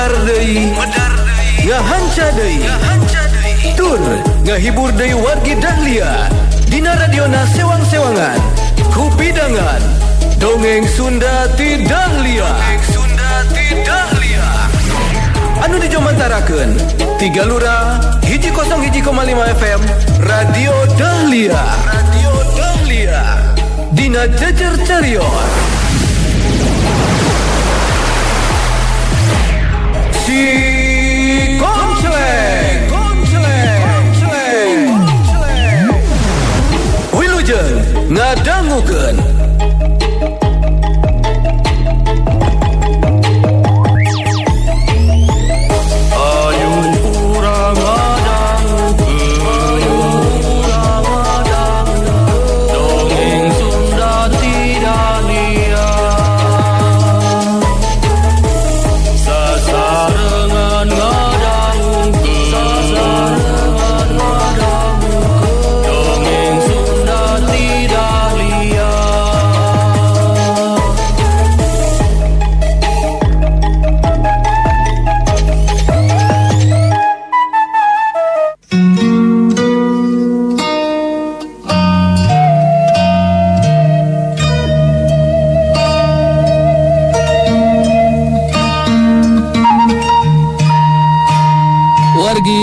medar deui ngahanca deui tur ngahibur deui wargi Dahlia dina radiona sewang-sewangan ku bidangan dongeng Sunda ti Dahlia anu dijomantarakeun 3 Lura 101,5 FM Radio Dahlia dina jejer carios si Konceleng Wilujeng ngadangukeun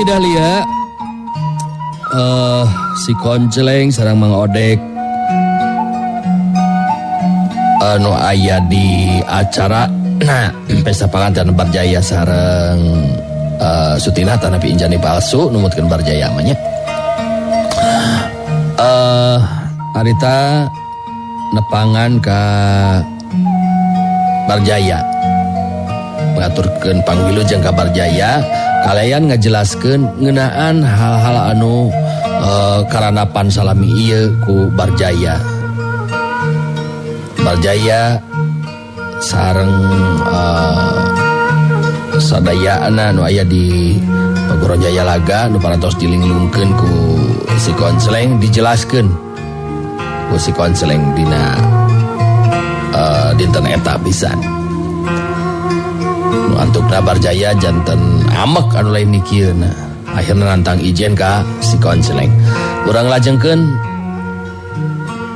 Dahlia, si Konceleng sareng Mang Odek anu aya di acara pesta panganten Barjaya sareng Sutina tanapi injani palsu numutkeun Barjaya mah nya. Arita nepangan ka Barjaya mengaturkeun pangwilujeng ka Barjaya kalian ngajelaskeun ngeunaan hal-hal anu karanapan salami ieu ku Barjaya sareng sadayana nu aya di Paguron Jaya Laga nu parantos dilinglungkeun ku si Konceleng dijelaskeun ku si Konceleng dina dinten eta pisan. Antukna Barjaya janten amek anu lain nikieuna akhirna nantang ijen ka si Konceleng urang lajengkeun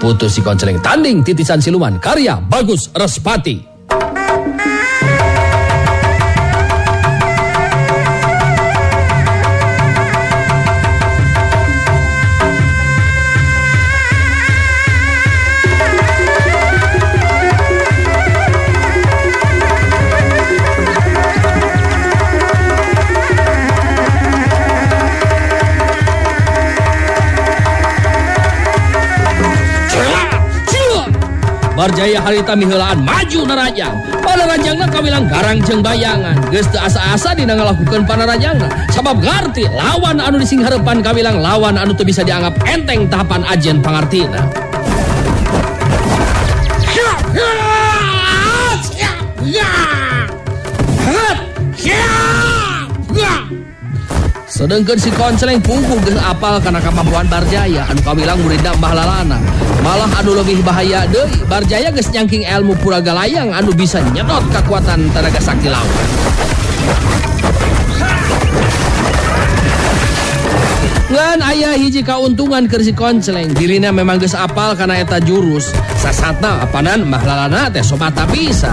putu si Konceleng tanding titisan siluman karya Bagus Respati. Barjaya harita miheulaan maju narajang. Panarajangna kawilang garang jeung bayangan. Geus teu asa-asa dina ngalakukeun panarajangna. Sabab ngarti lawan anu disinghareupan kawilang lawan anu teu bisa dianggap enteng tahapan ajen pangartina. Sedengkeun si Konceleng pungkul geus apal kana kemampuan Barjaya anu kawilang muridna Mbah Lalana. Malah anu leuwih bahaya deui, Barjaya geus nyangking ilmu Puragalayang anu bisa nyedot kekuatan tenaga sakti lawan. Ngan aya hiji kauntungan keur si Konceleng, dirina memang geus apal kana eta jurus. Sasatna apanan Mbah Lalana teh somata bisa.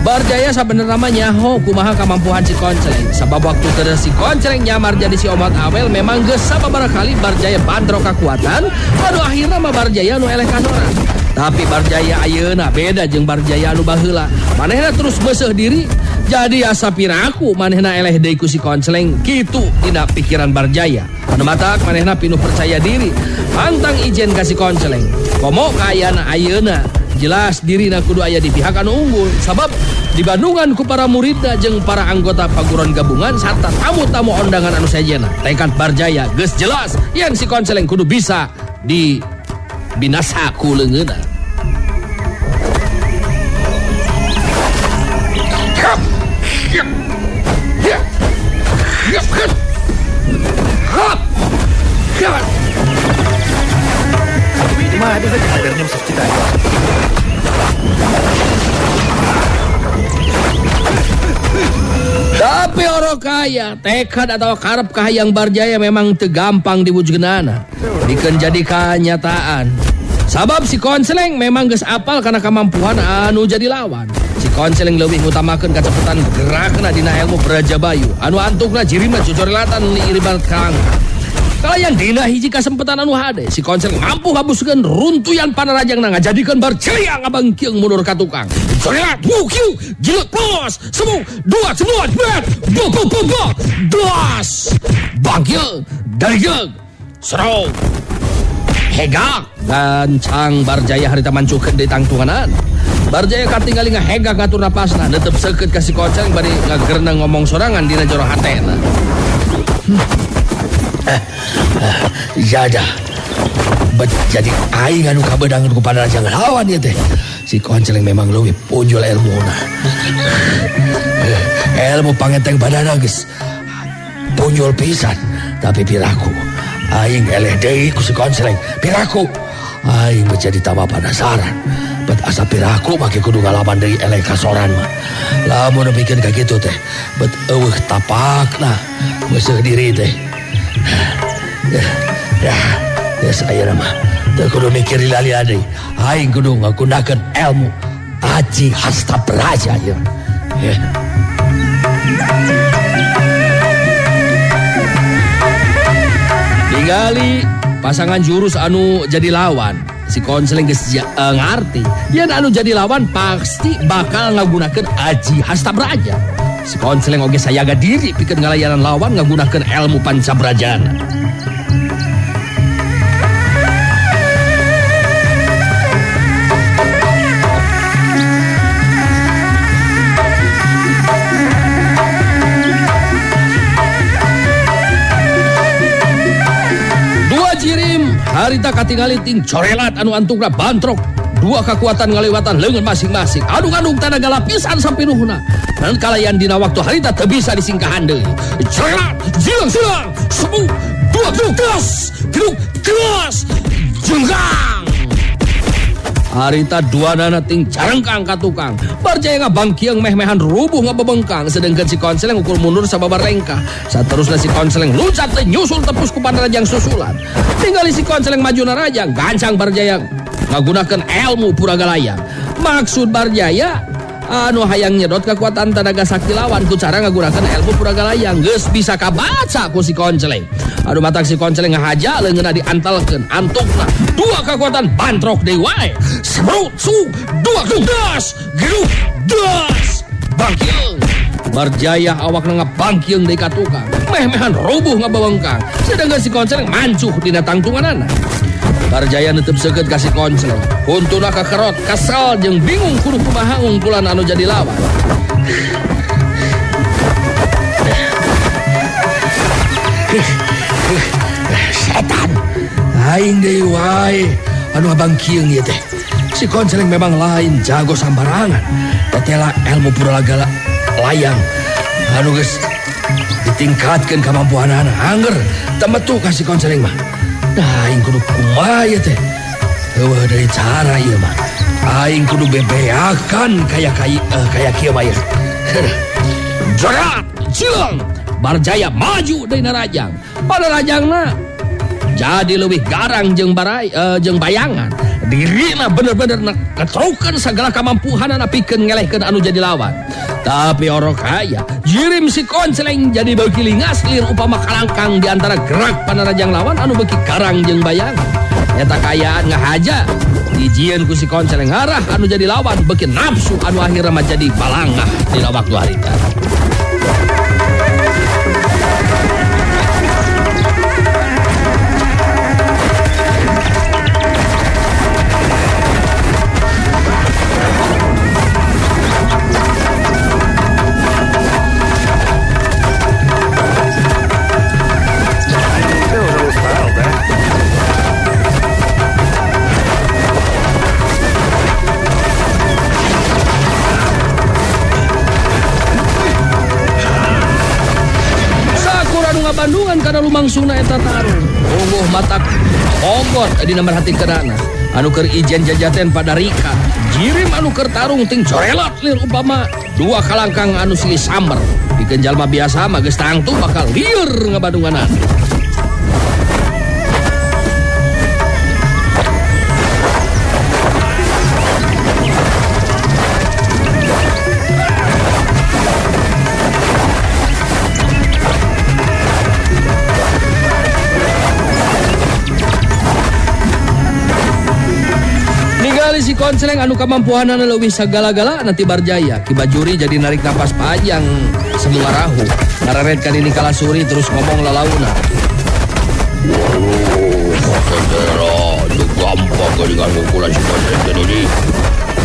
Barjaya sabenerna mah nyaho kumaha kamampuan si Konceleng. Sabab waktu teu si Konceleng nyamar jadi si Omat Awel memang geus sababaraha kali Barjaya bandro kakuatan, anu akhirna mah Barjaya nu eleh kanorang. Tapi Barjaya ayeuna beda jeung Barjaya anu baheula. Manehna terus beuseuh diri, jadi asa piraku manehna eleh deui ku si Konceleng. Kitu dina pikiran Barjaya. Anu matak manehna pinuh percaya diri, pantang ijen ka si Konceleng. Komo kaayana ayeuna jelas dirina kudu aya di pihak anu unggul, sabab dibandungan ku para muridna jeung para anggota paguron gabungan sarta tamu-tamu undangan anu sajena. Tekad Barjaya geus jelas yen si Konceleng kudu bisa di binasa ku leungeunna. Mah ada saja kabarnya Mas kita. orang kaya tekad atau karep kahayang Barjaya memang tegampang diwujudkeunana dikeun jadi kenyataan. Sabab si Konseleng memang geus apal karena kemampuan anu jadi lawan. Si Konseleng leuwih ngutamakeun kacepetan gerakna dina ilmu Brajabayu anu antukna jirimna jojorelatan li iribat kangka. Kalayan dina hiji kasempatan anu hade, si Konseleng mampu ngabuskeun runtuyan panarajangna ngajadikeun Barjaya ngabangkieung mundur ka tukang. Jorelat, kiu, jilut pos, semu, dua, semua, bet, bo, dos, bangkieung, darieug, serong, hegak, gancang Barjaya harita mancukeun deui tangtunganan. Barjaya katingali ngahegak ngatur napasna, netep seukeut ka si Konseleng bari ngageurna ngomong sorangan dina jero hatena. Jada bet jadi aing anu kabedangan ku panarajang lawan ieu teh. Si Konseleng memang leuwih punjul ilmuna. Ilmu pangeteng badanna geus punjul pisan, tapi piraku aing eleh deui ku si Konseleng. Piraku aing menjadi tambah penasaran. Bet asa piraku make kudu ngalaman deui eleh kasoran mah. Lamun pikeun ka kitu teh, bet eueuh tapakna meuseuh diri teh. Ya saya mah teu kudu mikir lila-lila deui. Aing kudu ngagunakeun ilmu Aji Hastabraja ieu. Ningali pasangan jurus anu jadi lawan. Si Konseleng geus ngarti yen anu jadi lawan pasti bakal ngagunakeun Aji Hastabraja. Si Konseleng oge sayaga diri pikeun ngalayanan lawan ngagunakeun ilmu Pancabrajana. Harita katingali ting corelat anu antukna bantrok. Dua kekuatan ngaliwatan leungeun masing-masing. Adung-adung tenaga lapisan sampinuhna. Dan kalayan dina waktu harita teu bisa disingkahan deui. Corelat, silang, sebu, dua gedung, jenggang. Harita duanana ting jarengkang ka tukang. Barjaya ngabangkieung meh-mehan rubuh ngabebengkang sedengkeun si Konseleng ukur mundur sababar lengkah. Saterusna si Konseleng luncat teh nyusul tepus ku panarajang susulan. Tinggali si Konseleng maju narajang gancang Barjaya ngagunakeun ilmu Puragalayang. Maksud Barjaya anu hayang nyedot kekuatan tenaga sakti lawan ku cara ngagunakeun ilmu Puragalayang geus bisa kabaca ku si Konseleng. Adu matak si Konseleng ngahaja leungeunna diantalkeun antukna dua kekuatan bantrok deui wae. Sebrut su dua gedung das bangkieung. Barjaya awakna ngabangkieung deui ka tukang. Meh-mehan rubuh ngabawengkang. Sedangkan si Konseleng mancuh dina tangtunganana. Barjaya netep seukeut ka si Konseleng. Huntuna kakerot, kesel jeung bingung kudu kumaha ngungkulan anu jadi lawan. Setan aing deui wae anu ngabangkieung ieu teh. Si Konseleng memang lain jago sambarangan. Tetela ilmu Puragalayang anu geus ditingkatkeun kamampuanana. Angger teu metu ka si Konseleng mah. Nah, aing kudu kumaha ieu teh? Eueuh deui cara ieu mah. Aing kudu bebeakan kaya kieu mah ieu. Jerat, cileung. Barjaya maju deui narajang. Panarajangna jadi leuwih garang jeung bayangan. Dirina bener-bener ngetrukeun sagala kamampuhanana pikeun ngelehkeun anu jadi lawan. Tapi orang kaya jirim si Konseleng jadi beuki lingas lir upama kalangkang di antara gerak panarajang lawan anu beuki garang jeung bayangan. Eta kayaan ngahaja dijieun ku si Konseleng arah anu jadi lawan beuki nafsu anu akhirna mah jadi balangah dina waktu harita. Bandungan karena lumangsungna eta tarung. Unguh matak ogot dina merhatikeunana anu keur ijen jajaten pada Rika jirim anu keur tarung ting corelot lir upama dua kalangkang anu silih samber pikeun jalma biasa mah geus tangtu bakal lieur ngabadunganan. Si konceleng anu kamampuanan leuwih sagala-gala nanti barjaya Ki Bajuri jadi narik napas panjang semua rahu ngararet ka dini kalasuri terus ngomong lalauna. Saudara, itu gampang dengan ukuran si konceleng ini.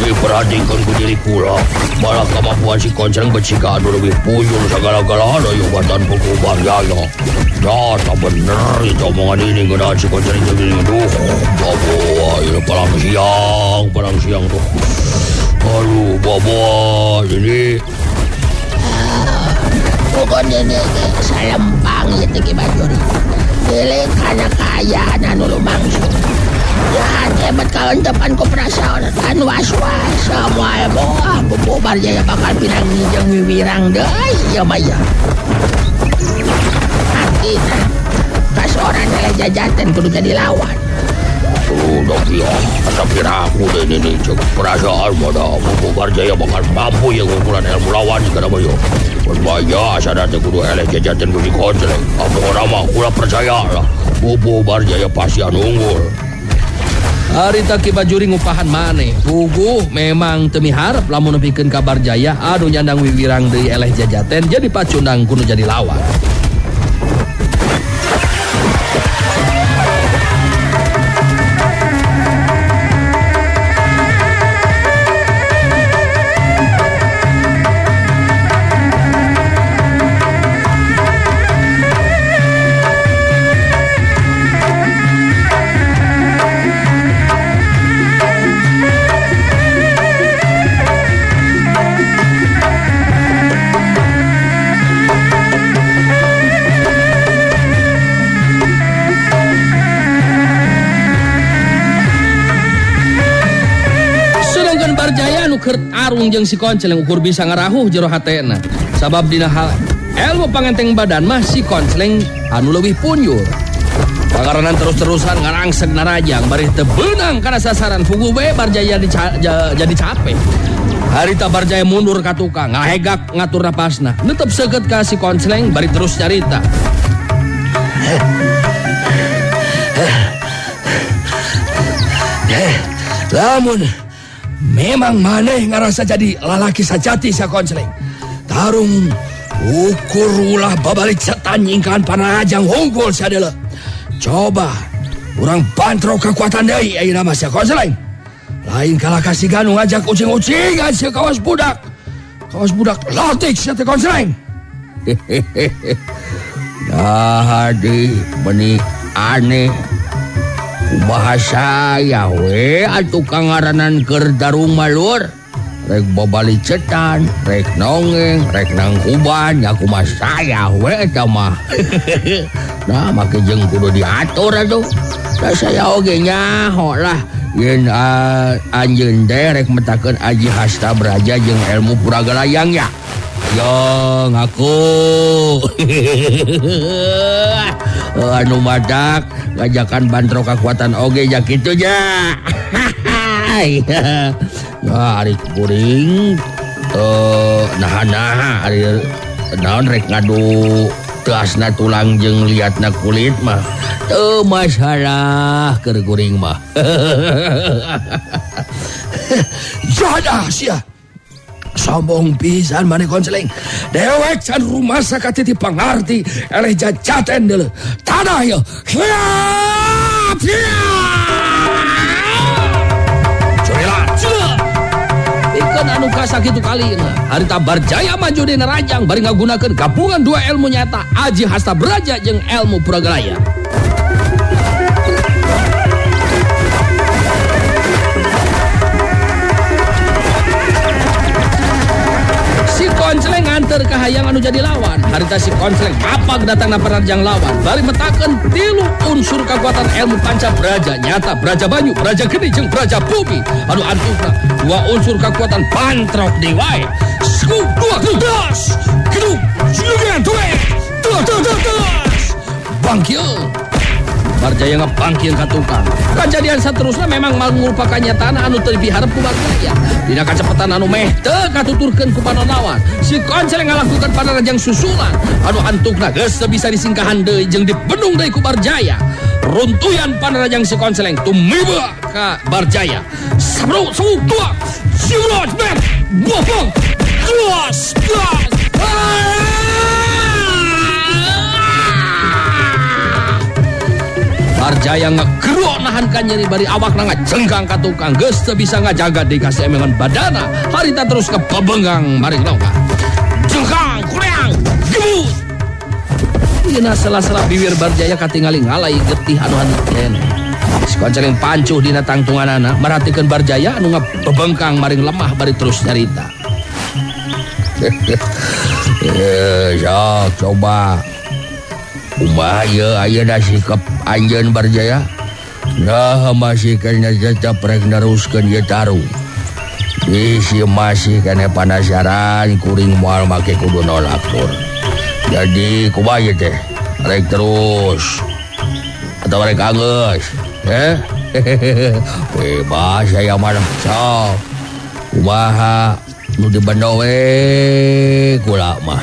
Diperhatikan ku diri kula, malah kemampuan si konceleng becika anu lebih puyul segala-galana yubatan buku barjaya. Ya, tak bener itu omongan ini ngeunaan si konceleng ini. Duh, baboy, palang siang tuh. Aduh, baboy, ini. Pokoknya ini salempang itu Ki Bajuri. Pilih karena kayaan anu lumangsu. Ya, hebat kawan depan ku perasaan kan was-was semua bubu barjaya bakal pinang jeung wiwirang deui ya maya. Artina kasoran eleh jajaten kudu jadi lawan. Udah ya, tapi aku deh ini cek perasaan pada bubu barjaya bakal mampu yang ukuran ilmu lawan jika nama yo. Berbahaya sadar kudu eleh jajaten ku di konceleng. Apa orang mah kula percaya lah bubu barjaya pasti anu unggul. Harita Ki Bajuri ngupahan maneh puguh memang teu miharep lamun nepikeun ka Barjaya anu nyandang wiwirang deui eleh jajaten jadi pacundang kudu jadi lawan. Keur arung jeung si konceleng ukur bisa ngarahuh jero hatena sabab dina hal ilmu pangenteng badan mah si konceleng anu leuwih punjul pangaranan terus-terusan ngarangseg narajang bari teu beunang kana sasaran puguh we Barjaya jadi capek. Harita Barjaya mundur ka tukang ngahegak ngatur napasna netep seukeut ka si konceleng bari terus carita. Lamun memang maneh ngarasa jadi lalaki sajati sa konceleng. Tarung ukur ulah babalik setan nyingkaan panajang unggul sadela. Coba urang bantro kekuatan deui ayeuna mah sa konceleng. Lain kala kasih ganu ngajak ucing-ucingan si kawas budak. Kawas budak latik sa teh konceleng. Nah, di benih aneh. Bahasa ya we atuh kangaranan keur darung malur rek babali cetan rek nongeng rek nangkuban ya kumaha saya we eta mah. Nah make jeung kudu diatur atuh da saya oge nyaho lah yen anjeun teh rek metakeun Aji Hasta Braja jeung ilmu Puragalayang ya. Yo ngaku anu madak ngajakan bantro kekuatan oge ja kitu ja. Ya ari kuring naha ari naon rek ngadu teasna tulang jeung liatna kulit mah teu masalah keur kuring mah. Jadah sia sombong pisan maneh konceleng dewek can rumah sakatiti pangarti eleh jajaten deuleu tanah ya hiap corelat ikeun anu kasakitu kalina harita Barjaya maju dina rajang bari ngagunakeun gabungan dua ilmu nyata Aji Hasta Braja jeung ilmu Puragalaya. konceleng pinter kahayang anu jadi lawan. Harita si Konceleng apag datang na penarjang lawan. Bari metakeun 3 unsur kekuatan ilmu panca braja. Nyata braja banyu, braja geni jeung braja bumi. Anu antupna 2 unsur kekuatan pantrok dewae. Sku 2 kedas. Keduk silugan tuwe. Tuh. Bangkieun. Barjaya ngabangkieun ka tukang. Kejadian saterusna memang mangrupa kenyataan anu teu diharep ku Barjaya. Dina kacepatan anu meh teu katuturkeun ku panonawan. Si Konceleng ngalakukeun panarajang susulan anu antukna geus teu bisa disingkahan deui jeung dibendung deui ku Barjaya. Runtuyan panarajang si Konceleng tumiba ka Barjaya. Sabro tua. Siuroj ber. Bopong. Gas. Barjaya ngegerok nahan ka nyeri bari awakna ngajenggang ka tukang geus teu bisa ngajaga deui kaseemengan badana. Harita terus kepebenggang maring longga. Jengkang kureang gebut. Dina sela-sela bibir Barjaya katingali ngalai getih anu henteu. Si Konceleng pancuh dina tangtunganana merhatikeun Barjaya anu ngabebengkang maring lemah bari terus nyarita. Sok coba Umah ayeuna sikap anjeun Barjaya. Nah masih kena tetap rek neruskeun ieu tarung. Isi masih kena penasaran kuring moal make kudu nolakur. Jadi kumaha ieu teh? Rek terus atau rek anggeus? Bebas saya mah sok. Kumaha nu dibendo we kula mah.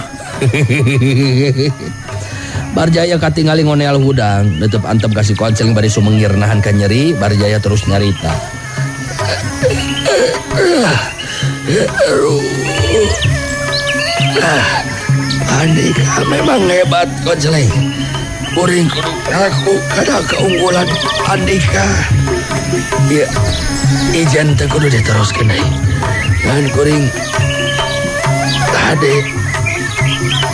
Barjaya katingali ngoneal hudang, netep antep kasih Konceleng bari sumengir nahan ka nyeri. Barjaya terus nyarita. Andika memang hebat Konceleng. Kuring kudu ngaku kada keunggulan Andika. Ya, ijan teh kudu diteruskeun deui. Dan kuring ade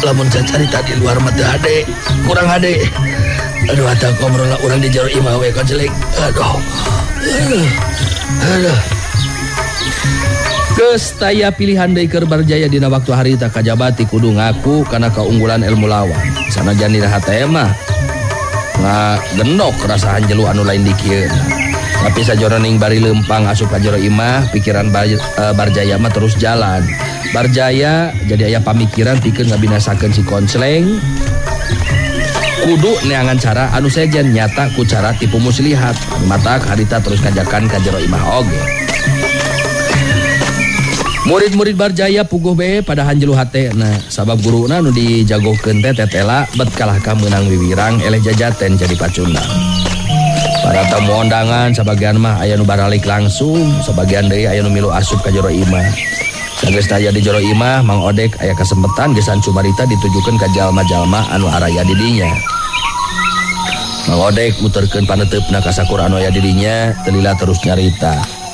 lamun cacarita di luar mata ade kurang ade. Aduh ata komrola urang di jero imah we Konceleng. Aduh. Geus taya pilihan deui keur Barjaya dina waktu harita kajabati kudu ngaku kana keunggulan ilmu lawan. Sanajan dina hate mah ngagendok rasa hanjelu anu lain dikieun. Tapi sajroning bari lempang asup ka jero imah, pikiran Barjaya mah terus jalan. Barjaya jadi aya pamikiran pikeun ngabinasakeun si Konceleng. Kudu neangan cara anu sejen nyata ku cara tipu muslihat. Matak harita terus ngajakan ka jero imah oge. Murid-murid Barjaya puguh bae pada hanjelu hatena sabab guruna nu dijagokeun teh tetela bet kalah ka meunang wiwirang eleh jajaten jadi pacundang. Para tamu undangan sebagian mah aya nu baralik langsung, sebagian deui aya nu milu asup ka jero imah. Sageus taya di jero imah Mang Odek aya kasempetan gesan cumarita ditujukeun ka jalma-jalma anu araya di dinya. Mang Odek muterkeun paneteupna ka sakur anu aya di dinya, teu lila terus nyarita.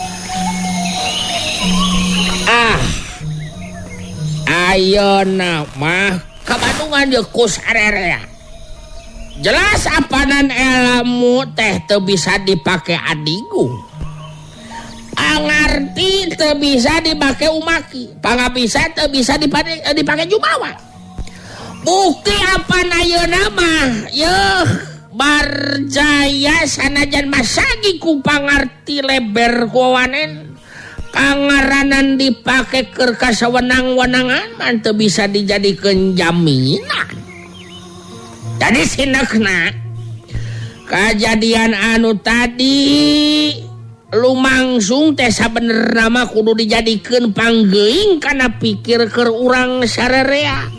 Ayeuna mah ka Bandungan jeung ku sarerea. Jelas apanan ilmu teh teu bisa dipake adigung. Angarti teu bisa dipake umaki. Pangabisa teu bisa dipake jumawa. Bukti apana ayeuna mah yeuh Barjaya sanajan masagi ku pangarti leber kuawanen. Kangaranan dipake keur kasawenang-wenangan man teu bisa dijadikeun jaminan. Jadi sinekna kejadian anu tadi lumangsung teh sabenerna mah kudu dijadikeun panggeuing kana pikir keur urang sarerea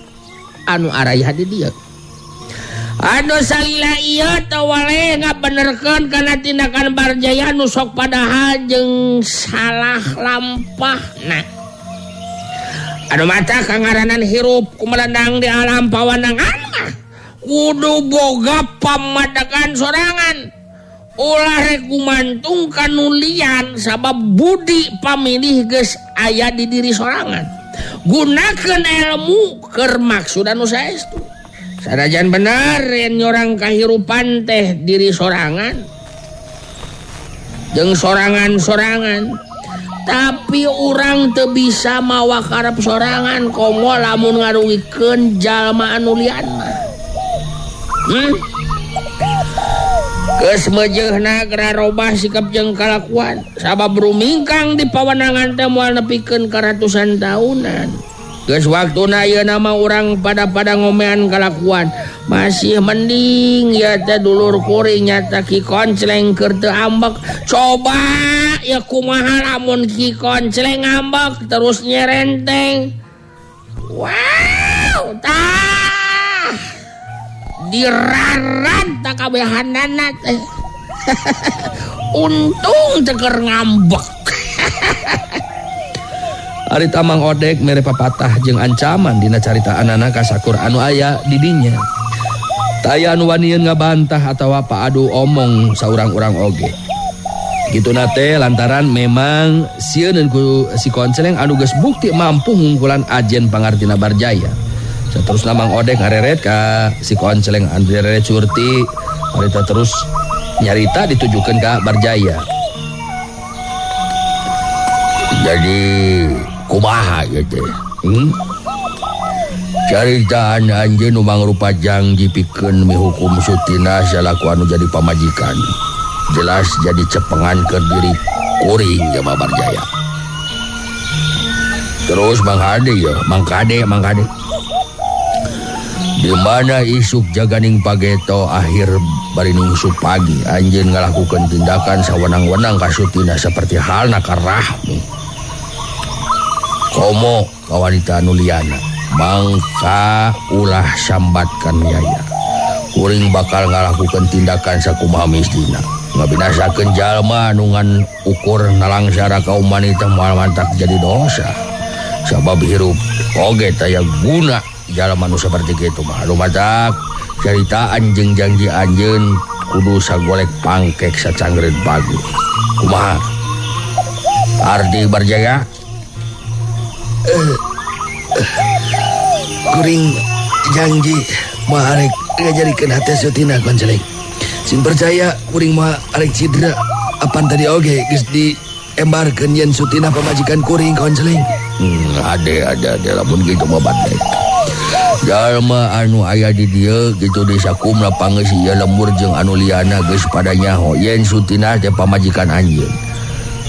anu araya di dieu. Anu salila ieu teu waleh ngabenerkeun kana tindakan Barjaya anu sok padahal jeung salah lampahna. Anu mata kangaranan hirup kumelenang di alam pawanangan mah kudu boga pamadagan sorangan. Ulah rek gumantung kanu lian sabab budi pamilih geus aya di diri sorangan. Gunakeun ilmu keur maksud anu saestu. Sanajan bener yen nyorang kahirupan teh diri sorangan jeung sorangan-sorangan tapi orang teu bisa mawa karep sorangan komo lamun ngarugikeun jalma anu lian mah. Geus meujeuhna geura robah sikap jeung kalakuan sabab rumingkang di pawenangan teh moal nepikeun ka ratusan taunan. Geus waktuna ayeuna mah urang pada ngomean kalakuan. Masih mending ya teh dulur kuring nyata Ki Koncleng keur teu ambek. Coba ya kumaha lamun Ki Koncleng ambek terus nyerenteng. Wow, tah dirarat tak kabehanana teh. Untung teu keur ngambek. Ari Mang Odek mere papatah jeung ancaman dina caritaanana ka sakur anu aya di dinya. Taya anu wanieun ngabantah atawa paadu omong saurang-urang oge. Kituna teh lantaran memang sieun ku si Koncleng anu geus bukti mampu ngungkulan ajen pangartina Barjaya. Saterusna Mang Odek ngareret ka si Koncleng Andre Curti, harita terus nyarita ditujukeun ka Barjaya. Jadi kumaha gitu. Caritaan anjeun nu mangrupa janji pikeun mihukum Sutina salaku anu jadi pamajikan. Jelas jadi cepengan ke diri kuring jama Barjaya. Terus Mang Kade. Di mana isuk jaganing pageto akhir bari nungsuk pagi anjeun ngalakukeun tindakan sawenang-wenang ka Sutina seperti halna ka Rahmi. Komo ka wanita anu liana mangka ulah sambatkan yaya. Kuring bakal ngalakukeun tindakan sakumaha mistina. Ngabinasakeun jalma anu ngan ukur nalangsara kaum wanita moal mantak jadi dosa. Sabab hirup oge taya guna jalma anu saperti kitu mah. Lumatak caritaan jeung janji anjeun kudu sagolek pangkek sacangreud pagi. Kumaha? Ardi Barjaya? Kuring janji mah arek ngajarikeun hate Sutina Koncleng. Sin percaya kuring mah arek cidra apan tadi oge geus diembarkeun yen Sutina pamajikan kuring Koncleng. Ada lamun kitu mah batek. Jalma anu aya di dieu kitu di sakumna pangeus ieu lembur jeung anu liana geus pada nyaho yen Sutina teh pamajikan anjeun.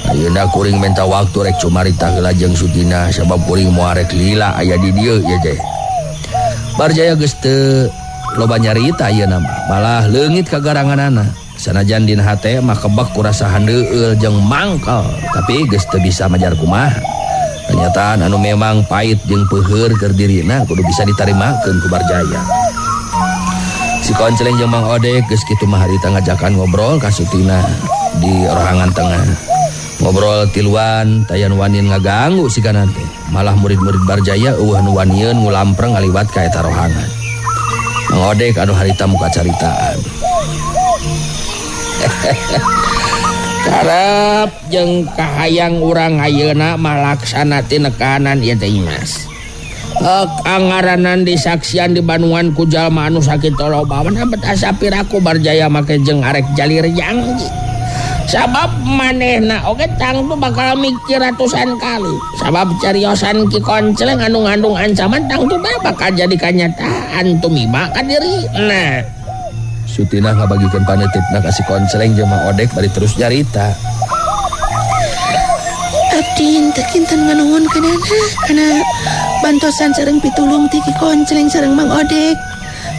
Ayeuna kuring minta waktu rek cumarita heula jeung Sutina sabab kuring moal rek lila aya di dieu ya teh. Barjaya geus teu loba nyarita ayeuna mah, malah leungit kagaranganana. Sanajan dina hate mah kebak kurasa handeueul jeung mangkal, tapi geus teu bisa majar kumaha. Kenyataan anu memang pait jeung peuheur keur dirina kudu bisa ditarimakeun ku Barjaya. Si Koncleng jeung Mang Odek geus kitu mah harita ngajakan ngobrol ka Sutina di rohangan tengah. Ngobrol tiluan tayan wanin ngaganggu siganan teh. Malah murid-murid Barjaya eueuh nu wanieun ngulampreng ngaliwat ka eta rohangan. Mang Odek anu harita muka caritaan. Karep jeung kahayang urang ayeuna malaksana ti nekanan ieu teh Mas. Angaranan disaksian di Bandungan ku jalma anu sakitu loba mah bet asa piraku Barjaya make jeung arek jalir janji. Sabab manehna oge tangtu bakal mikir ratusan kali. Sabab cariosan Ki Koncleng anu ngandung ancaman tangtu bakal jadi kanyataan tumiba ka dirina. Sutina ngabagikeun paneutipna ka si Koncleng jeung Mang Odek bari terus nyarita. Abdi teu kinten nganuhun kana bantosan sareng pitulung ti Ki Koncleng sareng Mang Odek.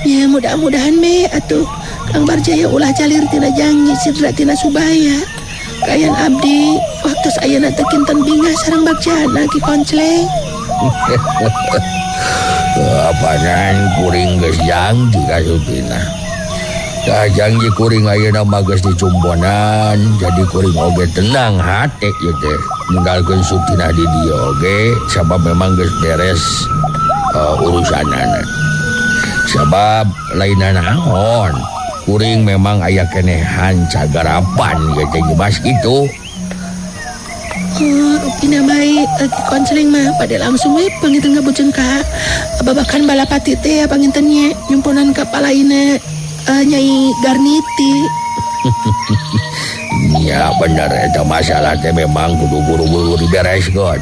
Ya mudah-mudahan me atuh Kang Barjaya ulah jalir tina janji sidra tina subaya. Kayan abdi waktu ayeuna teu kinten bingah sareng bagjana Ki Koncleng. Apaan kuring geus janji ka Sutina. Tah janji kuring ayeuna mah geus dicumbonan, jadi kuring oge tenang hate ieu teh. Ninggalkeun Sutina di dieu oge sabab memang geus beres urusanana. Sabab lainna naon. Kuring memang aya kenehan cagarapan ya teh Mas kitu. Rupina bae Ki Koncleng mah pada langsung we panginten ngabujeun ka babakan balapati teh panginten nya nyumpunan ka palaina Nyai Garniti. Ya bener eta masalah teh memang kudu buru-buru dibereskeun.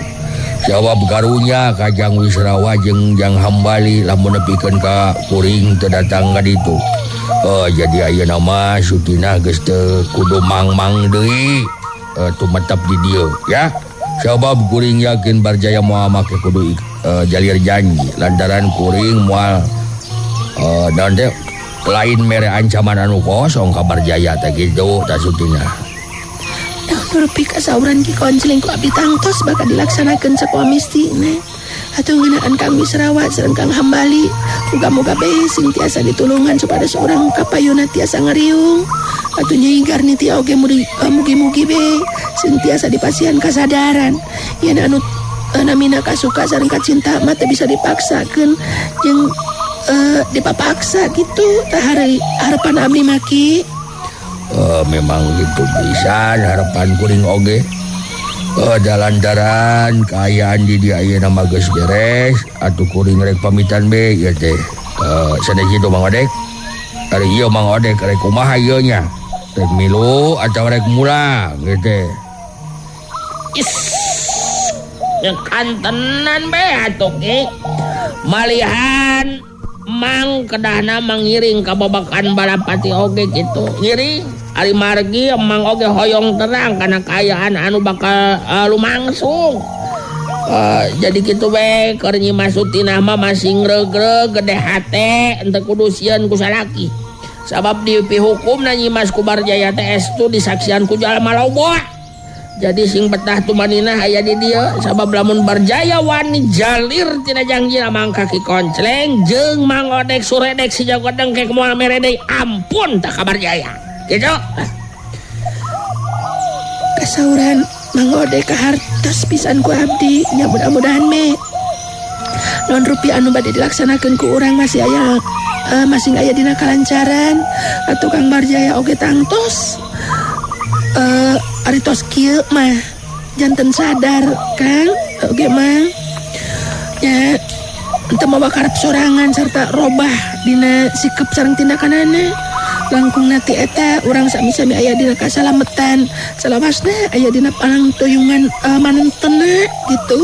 Jawab karunya Kajang Wisrawa jeung Jang Hambali lamun nepikeun ka kuring teu datang ka ditu. Jadi ayeuna mah Sutina geus teu kudu mang-mang deui tumetep di dieu ya. Sabab kuring yakin Barjaya moal make kudu jalir janji lantaran kuring moal naon teh lain mere ancaman anu kosong ka Barjaya teh kitu tah Sutina. Nepi kasauran Ki Konceleng ku abdi tangtos bakal dilaksanakeun sapoe mistina. Atuh ngeunaan Kang Wisrawa sareng Kang Hambali muga-muga bae sing tiasa ditulungan supada seorang kapayuna tiasa ngeriung. Atuh Nyai Garniti oge mugi-mugi bae sing tiasa dipasihan kasadaran. Yen anu namina kasuka sareng kacinta mah teu bisa dipaksakeun jeung dipapaksa gitu. Tah harapan abdi maki. Memang gitu pisan harapan kuring oge. Dalan-dalan kaayaan di dia ayeuna mah geus beres atuh kuring rek pamitan be ya teh. Sanes kitu Mang Odek. Ari ieu Mang Odek rek kumaha ieu nya? Rek milu atawa rek mulang ge teh. Kantenan be atuh Ki. Malihan Mang kedahna mangiring ka babakan Balapati oge kitu. Ngiring ari margi Mang oge hoyong terang kana kaayaan anu bakal lumangsung. Jadi kitu we keur Nyi Mas Sutinah mah masih ngregreg gede hate henteu kudu sieun ku salaki. Sabab di pihukumna Nyi Mas ku Barjaya teh estu disaksian ku jalma loba. Jadi sing betah tumanina aya di dieu sabab lamun Barjaya wani jalir tina jangjina mangka Ki Konceleng jeung Mang Odek Suredek si jago dengkek moal mere deui ampun tah ka Barjaya. Gitu. Kasauran Mang Odek kahartos pisan ku abdi nya mudah-mudahan me non rupi anu bade dilaksanakeun ku urang masih aya dina kalancaran atuh Kang Barjaya oge tangtos ari tos kieu mah janten sadar Kang oge Mang nya teu mawa karep sorangan sarta robah dina sikap sareng tindakanana. Langkung nati eta urang sami-sami aya dina kasalametan salawasna aya dina palang toyungan manentena gitu.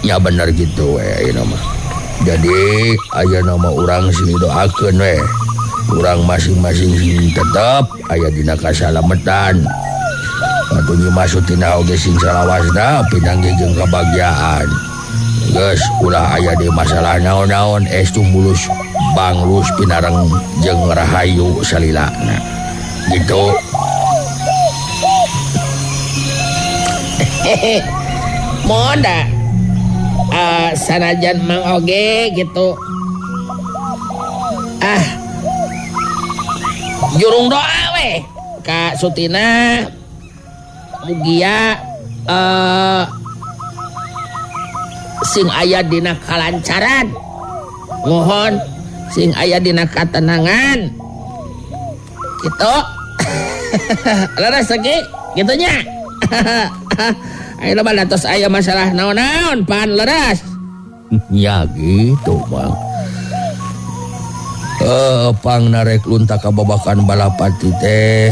Ya bener gitu we ayeuna mah. Jadi ayeuna mah urang sing doakeun we. Urang masing-masing sing tetep aya dina kasalametan. Atuh Nyi Mas Sutinah oge sing salawasna pinanggih jeung kabagyaan. Geus ulah aya di masalah naon-naon estu mulus banglus pinareng jeung rahayu salilana. Gitu. Mohon da sanajan Mang oge gitu. Jurung doa we ka Sutina mugia sing aya dina kalancaran, mohon sing aya dina katenangan gitu. Leres lagi gitunya. Ayo mah tos aya masalah naon-naon pan leres. Ya gitu Bang. Pang narek lunta ka babakan Balapati teh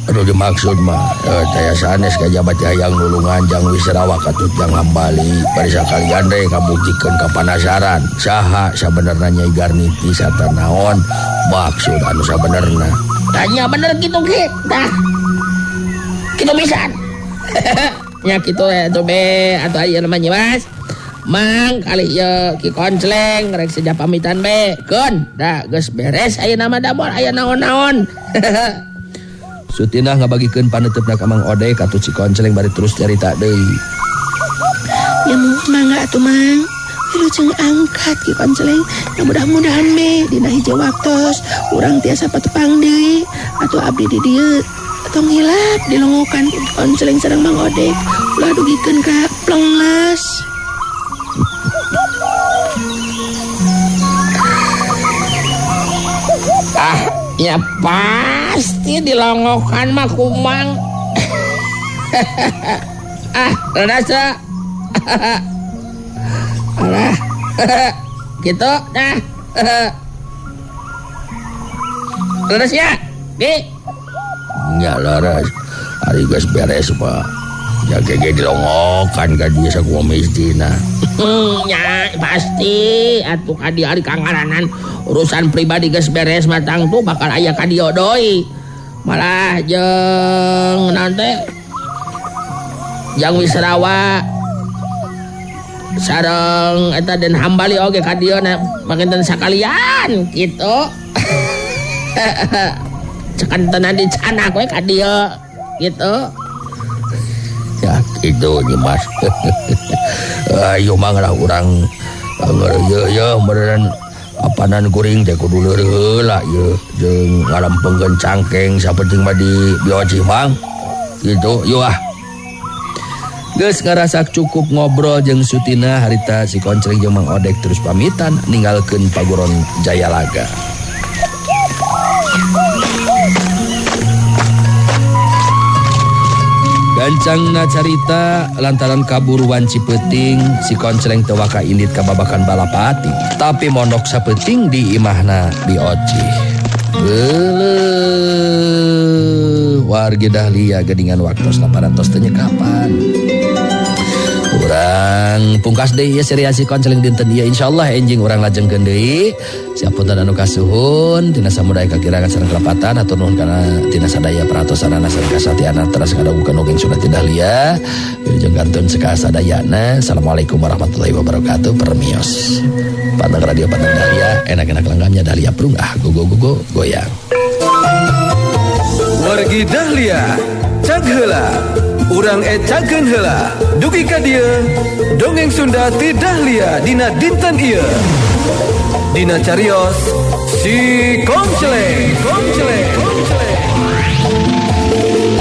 anu dimaksud mah taya sanes ka jabat hayang nulungan Jang Wisrawa katut Jang Hambali bari sakalian deui kabuktikeun ka panasaran saha sabenerna Nyai Garniti sarta naon maksud anu sabenerna. Tanya bener gitu Ki. Tah. Kitu pisan. Nya kitu atuh be atuh aya namanya Mas. Mang kali ieu Ki Konceleng rek seja pamitan be. Keun da geus beres aya nama da moal aya naon-naon. Sutinah ngabagikeun paneutupna ka Mang Odek atuh Si Konceleng bari terus carita deui. Ya mangga atuh Mang. Wilujeng angkat Ki Konceleng. Ya mudah-mudahan me dina hiji waktos urang tiasa patepang deui atuh abdi di dieu atau ngilap dilongokan Ki Konceleng sareng Mang Odek. Ulah dugikeun ka Plengles. Ya pasti dilongokan mah kumang. Rasa. Alah. Gitu dah. Leres ya. Di. Nya laras. Ari geus beres mah. Ya gege dilongokan ka dieu sakumaha mistina. Ya pasti atuh ka dieu ari kangaranan urusan pribadi geus beres matang tuh bakal aya ka dieu deui. Malah jeung nanti Jang Wisrawa sareng eta Den Hambali oge ka dieu na makinten sakalian kitu. Cekantenan dicanak we ka dieu kitu. Ya itu nih mas. Ayo manglah urang ya beneran apanan kuring teh kudu leureula ye jeung ngalampengkeun cangkeng sapenting mah di bioci mang. Gitu yo ah. Geus ngarasa cukup ngobrol jeung Sutina harita si Koncleng jeung Mang Odek terus pamitan ninggalkeun paguron Jayalaga. Gancangna carita lantaran kaburuan Cipeuting si Koncleng teu waka indit ka babakan balapati tapi mondok sapenting di imahna Bioci. Wargi Dahlia gedingan waktu 800 teu kapan. Urang pungkas deui ya serial si Koncleng dinten ieu insyaallah enjing urang lajengkeun deui. Sapunten anu kasuhun tina samudaya kakirangan sareng kelepatan atur nuhun kana tina sadaya peratosanana sareng kasatiana teras ngadawukeun nugeng Sunda Dahlia. Wilujeng kantun sakasadayana. Assalamualaikum warahmatullahi wabarakatuh. Permios. Pantang radio Pantang Dahlia enak-enak langgamnya Dahlia prung gogo goyang. Wargi Dahlia cag heula urang cagkeun heula dugi ka dieu dongeng Sunda ti Dahlia dina dinten ieu dina carios si Koncleng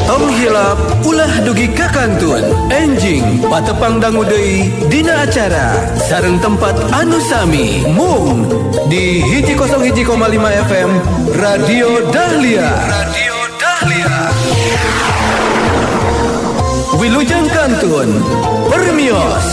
tong hilap ulah dugi ka kantun enjing patepang dangu deui dina acara sareng tempat anu sami mung di 101,5 FM Radio Dahlia. Wilujeng kantun permios.